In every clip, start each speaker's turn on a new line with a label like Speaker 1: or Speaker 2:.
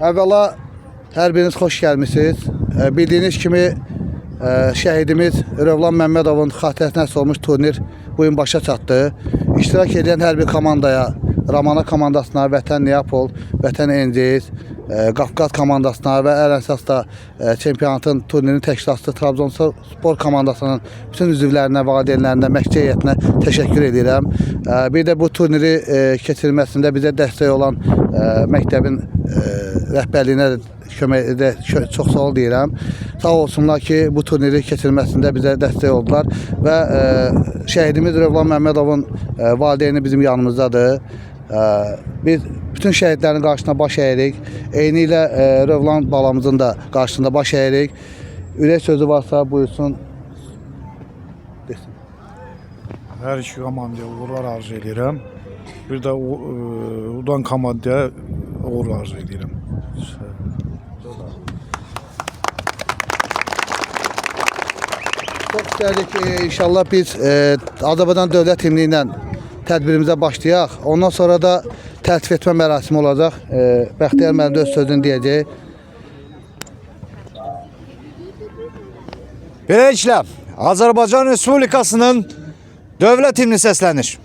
Speaker 1: Əvvəla hər biriniz xoş gəlmisiniz. Bildiyiniz kimi şəhidimiz Rövlan Məmmədovun xatirəsinə həsr olmuş turnir bu gün başa çatdı. İştirak edən hər bir komandaya, Ramana komandasına, Vətən Neapol, Vətən Engiz, Qafqaz komandasına və ən əsas da çempionatın turnirin təşkilatçısı Trabzonspor komandasının bütün üzvlərinə, valideynlərinə, məşqçi heyətinə təşəkkür edirəm. Bir də bu turniri keçirilməsində bizə dəstək olan məktəbin rəhbərliyinə köməkdə çox sağ ol deyirəm. Sağ olsunlar ki, bu turniri keçirilməsində bizə dəstək oldular və şəhidimiz Rövlan Məmmədovun valideyni bizim yanımızdadır. Biz bütün şəhidlərin qarşısına baş əyirik. Eyni ilə Rövlan balamızın da qarşısında baş əyirik. Ürək sözü varsa buyursun.
Speaker 2: Hər iki komandaya uğurlar arzu edirəm. Bir də Udan komandaya uğur arzu edirəm.
Speaker 1: Çox istərdik ki, inşallah biz Azərbaycan Dövlət Himni ilə tədbirimizə başlayaq. Ondan sonra da təltif etmə mərasimi olacaq. Bəxtiyar müəllim də öz sözünü deyəcək.
Speaker 3: Beləliklə, Azərbaycan Respublikasının dövlət himni səslənir.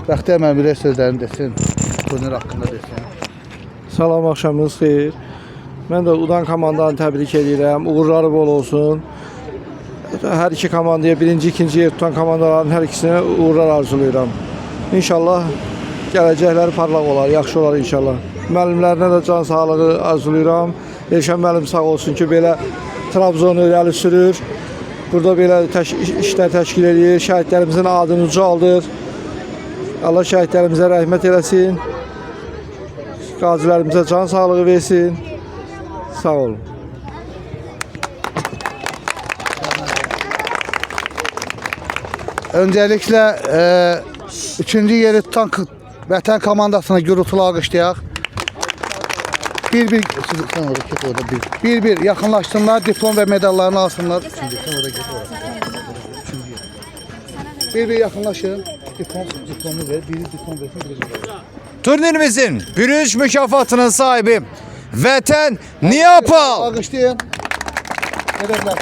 Speaker 1: Bəxtiyar müəllim bir sözlərini desin, turnir haqqında desin.
Speaker 2: Salam, axşamınız xeyir. Mən də Udan komandanı təbrik edirəm. Uğurları bol olsun. Hər iki komandaya birinci, ikinci yer tutan komandaların hər ikisinə uğurlar arzulayıram. İnşallah gələcəkləri parlaq olar, yaxşı olar inşallah. Müəllimlərinə də can sağlığı arzulayıram. Elşən müəllim sağ olsun ki, belə Trabzonu irəli sürür. Burada belə işlər təşkil edir. Şəhidlərimizin adını ucaldır. Allah şəhidlərimizə rəhmət eləsin. Qazilərimizə can sağlığı versin. Sağ olun.
Speaker 1: Öncəliklə üçüncü yeri tutan Vətən komandasına gürültülü alqışlayaq. Bir yaxınlaşsınlar, diplom və medallarını alsınlar. Bir yaxınlaşın. Diplomu ver, biri diplom versin, biri medal.
Speaker 3: Turnirimizin bürünç mükafatının sahibi Vətən Neapol.
Speaker 1: Alqışlayın. Medallar.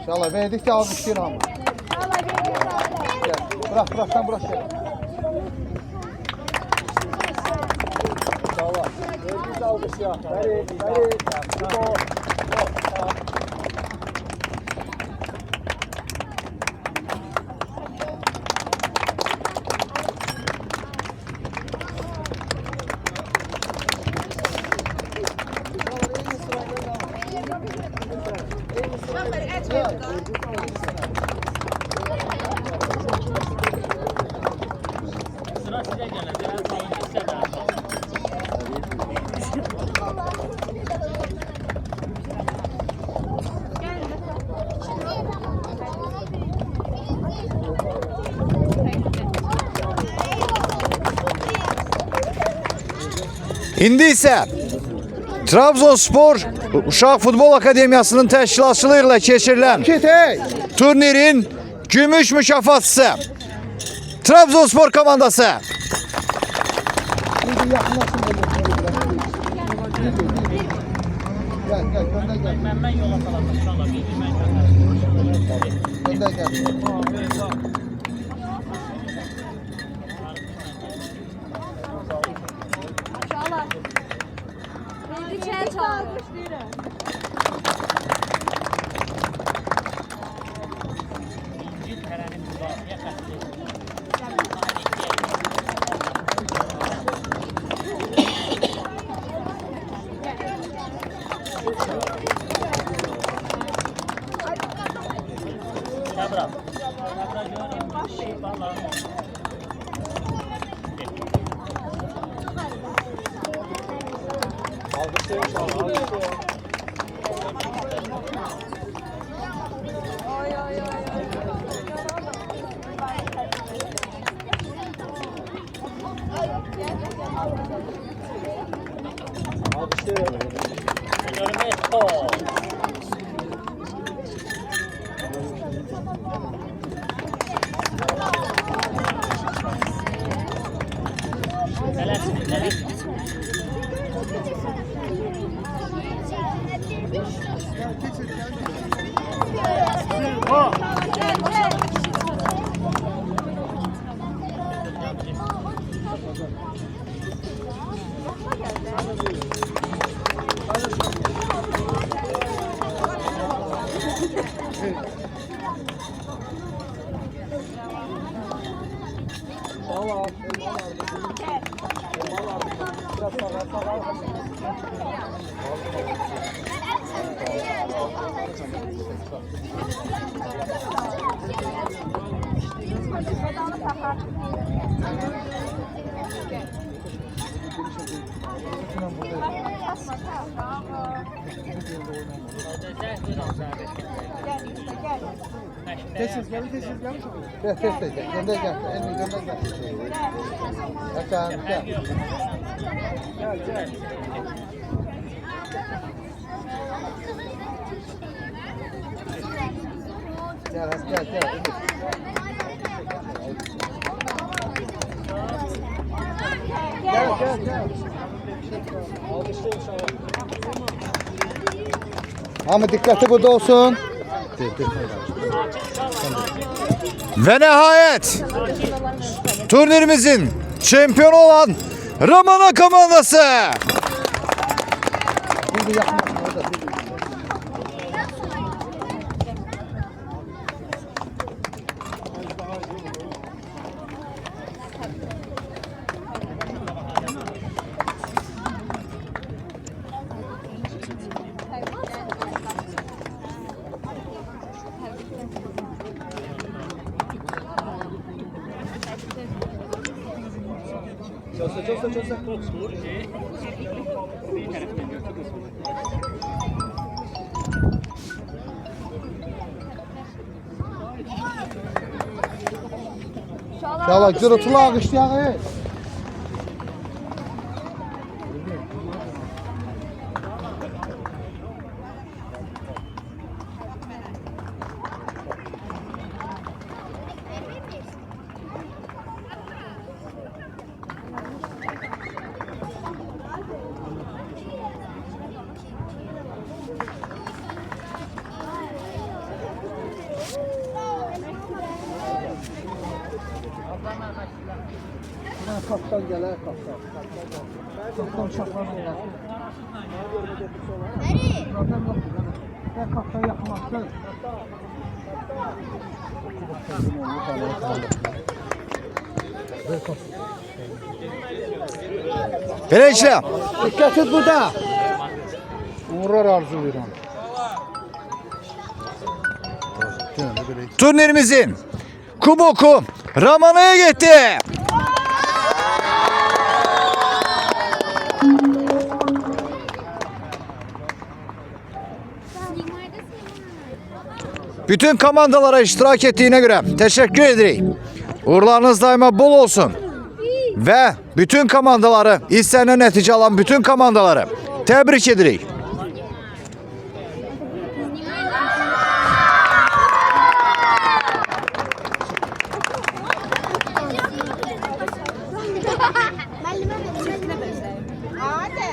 Speaker 1: İnşallah verdikçe alkışlayın ama. Gel. Bırak sen bırak gel. İnşallah. Verdikçe alkışlayın.
Speaker 4: Sıra size gelir. Eğer kalın ise daha fazla.
Speaker 3: İndi isə Trabzonspor Uşaq Futbol Akademiyasının təşkilatçılığı ilə keçirilən
Speaker 1: Kitey.
Speaker 3: turnirin gümüş mükafatçısı Trabzonspor komandası.
Speaker 1: Gel gönder gel.
Speaker 4: Ben yola salam inşallah.
Speaker 1: Gönder gel.
Speaker 5: Uşaqlar. Bir çay çalır.
Speaker 4: İkinci tərənin müdafiə xətti. Səbra. Səbra görün. Bala. Ernesto. Tələsmin.
Speaker 1: Gel gönder gel. Gönder gel. Elini gönder gel. Efendim gel. Gel. Gel. Ama dikkatli burada olsun.
Speaker 3: Ve nihayet turnirimizin şampiyonu olan Ramana komandası.
Speaker 1: Bir yakmasın orada. İnşallah gürültülü alkışlayalım. Kaptan gələr, kaptan. Kaptan uşaqlar gələr. Problem yoxdur. Mən kaptan yaxınlaşdım.
Speaker 3: Belə işlə.
Speaker 1: Diqqət et burada. Uğurlar arzulayıram.
Speaker 3: Turnirimizin kuboku Ramana'ya gitti. Bütün komandalara iştirak ettiğine göre teşekkür ederim. Uğurlarınız daima bol olsun. Ve bütün komandaları, istenen netice alan bütün komandaları tebrik ederim.
Speaker 5: Hadi.